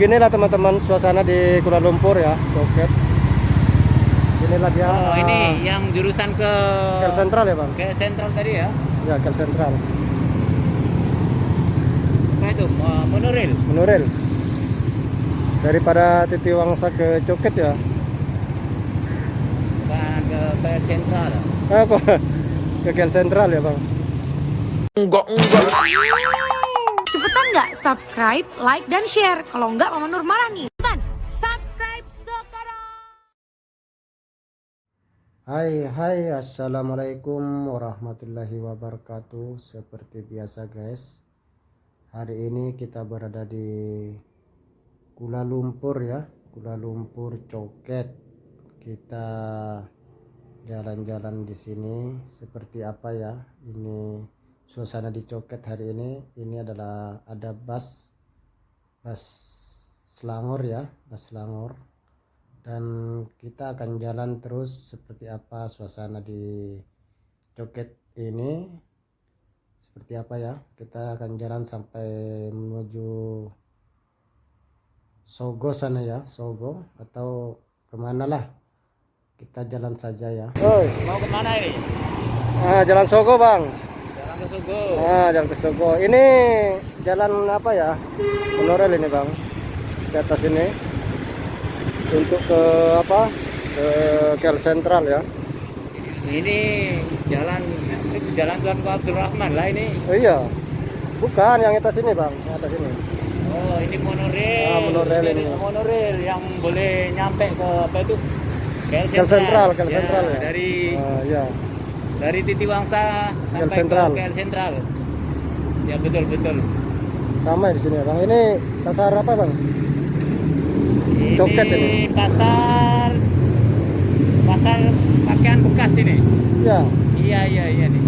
Beginilah teman-teman suasana di Kuala Lumpur ya, Joket. Inilah dia. Oh, ini yang jurusan ke Kel Sentral ya, Bang? ke sentral tadi ya? Ya, Kel Sentral. Apa itu? Monorail. Monorail. Daripada Titiwangsa ke Joket ya. Bukan ke sentral. Kok ke Kel Sentral ya, Bang? Enggak. Cepetan nggak subscribe, like, dan share. Kalau nggak, Mama Nur marah nih. Cepetan, subscribe sekarang. Hai, assalamualaikum warahmatullahi wabarakatuh. Seperti biasa guys, hari ini kita berada di Kuala Lumpur ya, Kuala Lumpur Joket. Kita jalan-jalan di sini. Seperti apa ya ini suasana di Joket hari ini? Ini adalah ada bus Selangor ya, bus Selangor. Dan kita akan jalan terus seperti apa suasana di Joket ini, seperti apa ya. Kita akan jalan sampai menuju Sogo sana ya, Sogo atau kemana lah, kita jalan saja ya. Mau kemana ini? Jalan Sogo, Bang. Jalan ke Sugo. Jalan ke Sogo. Ini jalan apa ya, monorail ini, Bang, di atas ini untuk ke apa, ke Kel Sentral ya. Ini jalan Tuan Abdul Rahman lah ini. Oh iya, bukan yang atas ini, Bang, yang atas ini. Oh, ini monorail. Monorail ini. Monorail yang boleh nyampe ke apa itu? Kel Sentral ya. Ya. Dari Titiwangsa Kel sampai Sentral. ke Kel Sentral. Ya, betul. Ramai di sini ya, Bang. Ini pasar apa, Bang? Ini Joket ini. pasar pakaian bekas ini. Ya. Iya nih.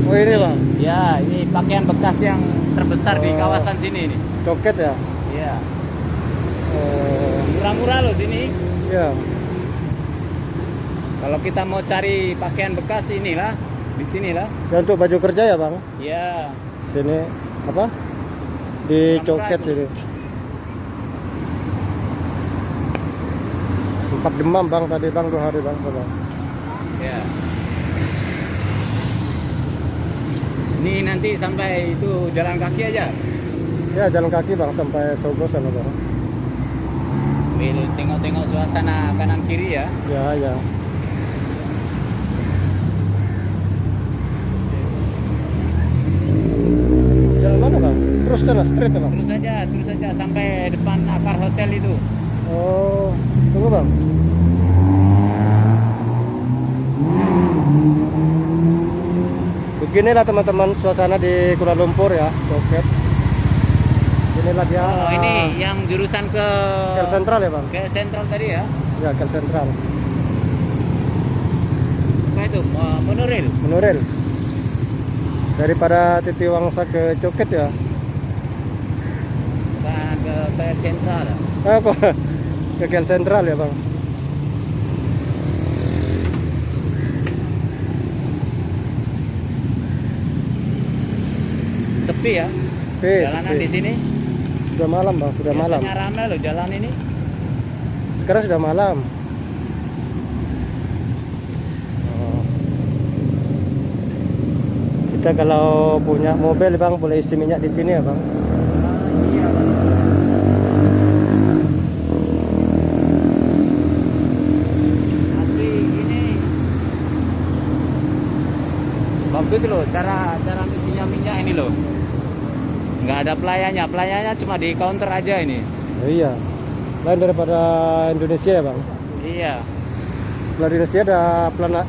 Oh ini, Bang. Ya, ini pakaian bekas yang terbesar di kawasan sini nih. Joket ya. Iya. Oh, Murah-murah loh sini. ya. Kalau kita mau cari pakaian bekas inilah, di sinilah. Ya, untuk baju kerja ya, Bang. Iya. Sini apa? Di Murah-murah Joket itu. ini. Sempat demam, Bang, tadi, Bang, 2 hari, Bang, coba. Ya. Ini nanti sampai itu jalan kaki aja. Ya, jalan kaki, Bang, sampai Sogo sana, Bang. Sambil tengok-tengok suasana kanan kiri ya. Ya. Jalan mana, Bang? Terus sana, straight ya, Bang? Terus saja sampai depan akar hotel itu. Oh, tunggu, Bang. Beginilah teman-teman suasana di Kuala Lumpur ya, Joket. Inilah dia. Oh, ini yang jurusan ke Kel Sentral ya, Bang? ke sentral tadi ya. Ya, Kel Sentral. Apa itu? Monorail. Monorail. Daripada Titiwangsa ke Joket ya. Bukan ke sentral. Kok ke Kel Sentral ya, Bang? Sepi ya. Jalanan Sepi. di sini. Sudah malam, Bang, sudah malam. Biasanya ramai loh jalan ini. Sekarang sudah malam. Oh. Kita kalau punya mobil, Bang, boleh isi minyak di sini ya, Bang. Iya. Tapi ini bagus loh cara isinya minyak ini loh. Nggak ada pelayannya cuma di counter aja ini. Oh, iya. Lain daripada Indonesia ya, Bang. Iya. Kalau di Indonesia ada Ada pelayanan.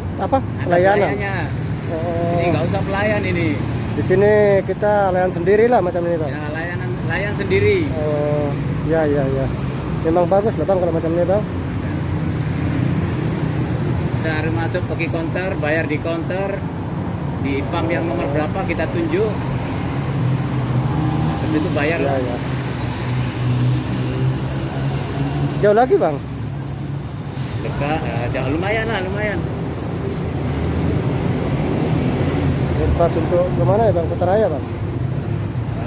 pelayannya. Ini Oh. nggak usah pelayan ini. Di sini kita layan sendiri lah macam ini, Bang. Ya, layan sendiri. Oh, ya. Memang bagus lah, Bang, kalau macam ini, Bang. Kita harus masuk pergi counter, bayar di counter, di pam yang nomor berapa kita tunjuk. Habis itu bayar. Ya. Jauh lagi, Bang. Dekat, lumayan. Pas untuk kemana ya, Bang? Kota Raya, Bang?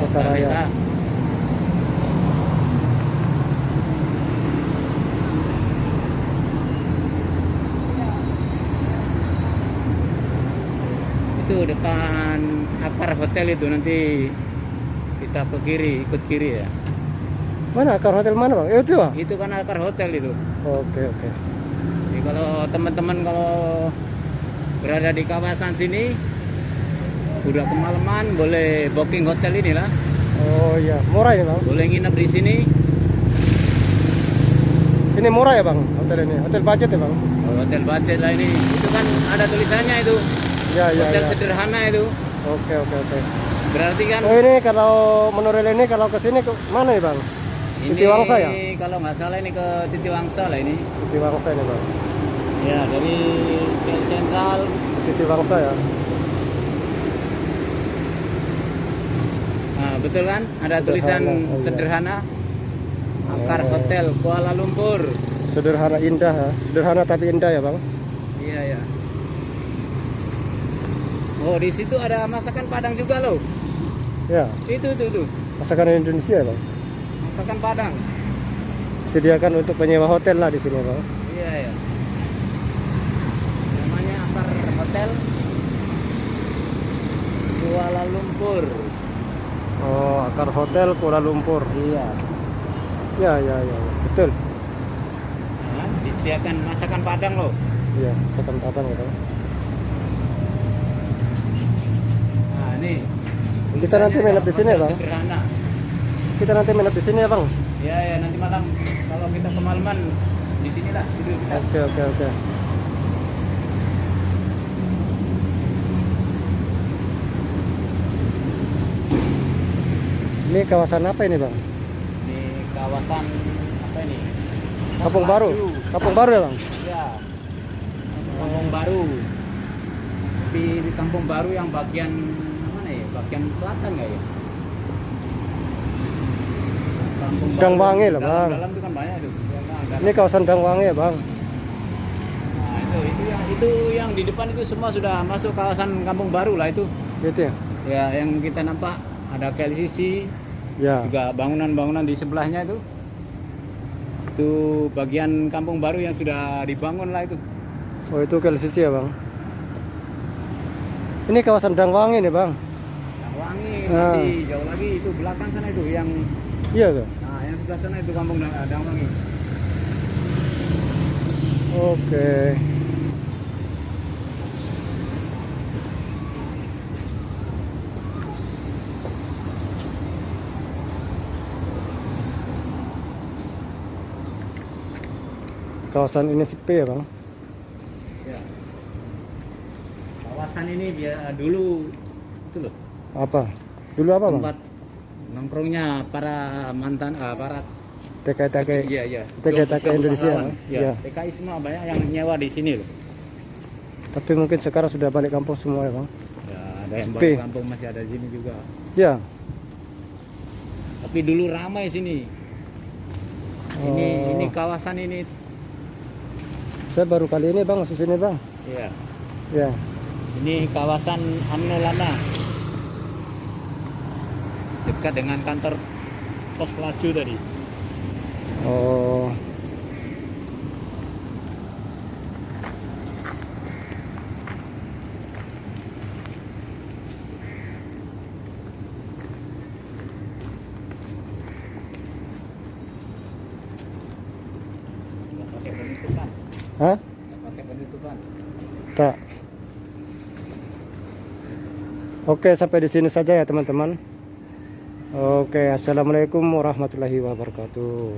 Kota Raya. depan Akar Hotel itu, nanti kita ke kiri, ikut kiri ya. Mana Akar Hotel mana bang? Itu bang? Itu kan Akar Hotel itu. Oke oke. Jadi kalau teman-teman kalau berada di kawasan sini udah kemalaman, boleh booking hotel ini lah. Oh iya, murah ini bang. Boleh nginep di sini. Ini murah ya bang, hotel ini, hotel budget ya bang? Oh, hotel budget lah ini. Itu kan ada tulisannya itu. Ya ya Hotel ya. sederhana itu. Oke oke oke. Berarti kan Oh ini kalau menurut ini kalau ke sini ke mana nih bang? ini Titi Wangsa ya? kalau nggak salah ini ke Titi Wangsa lah ini. Titi Wangsa ini bang. Ya, dari KL Sentral. Titi Wangsa ya. Nah, betul kan? Ada tulisan Sederhana, iya. sederhana. Akar Oh. Hotel Kuala Lumpur. Sederhana indah ya. Sederhana tapi indah ya bang. Iya, ya. Oh, di situ ada masakan Padang juga loh. Ya. Itu. Masakan Indonesia ya bang. Masakan Padang. Disediakan untuk penyewa hotel lah di sini bang. Iya, ya. Namanya Akar Hotel Kuala Lumpur. Oh Akar Hotel Kuala Lumpur. Iya. Ya ya ya, ya. Betul. Nah, disediakan masakan Padang loh. Iya, masakan Padang ya bang. Nah, ini. Kita nanti menginap di sini ya, Bang? Sederhana. Kita nanti menginap di sini ya bang. Iya, ya, nanti malam kalau kita kemalaman di sinilah tidur kita. Oke oke oke. Ini kawasan apa ini bang? Di kawasan apa ini? Kampung Baru. Laju. Kampung Baru ya bang? Ya. Kampung Baru. Tapi di Kampung Baru yang bagian mana ya? Bagian selatan nggak ya? Kampung Dangwangi lah, Bang. Dalam itu kan banyak itu. Ini kawasan Dangwangi ya bang? Nah, itu yang di depan itu semua sudah masuk kawasan Kampung Baru lah itu. Gitu ya? Ya, yang kita nampak ada KLCC, Ya. juga bangunan-bangunan di sebelahnya itu bagian Kampung Baru yang sudah dibangun lah itu. Oh itu KLCC ya bang? Ini kawasan Dangwangi nih bang? Dangwangi Ah. masih jauh lagi, itu belakang sana itu yang Iya kan? yang sebelah sana itu Kampung Dangwangi. Oke. Kawasan ini sepi ya bang? Ya. Kawasan ini dulu itu loh Apa? Dulu apa bang? tempat nongkrongnya para mantan para TKI. iya TKI Indonesia. ya. Ya. TKI semua banyak yang nyewa di sini loh. Tapi mungkin sekarang sudah balik kampung semua ya bang? Ya, ada yang Sepi. baru kampung masih ada di sini juga. Ya. Tapi dulu ramai sini. Ini Oh. kawasan ini. Saya baru kali ini bang masuk sini bang. Iya. Ya. Ini kawasan UMNO Lama. Dekat dengan kantor Pos Laju tadi. Oh. Nggak pakai penutupan. Hah? Nggak pakai penutupan. Tak. Oke, sampai di sini saja ya teman-teman. Oke, assalamualaikum warahmatullahi wabarakatuh.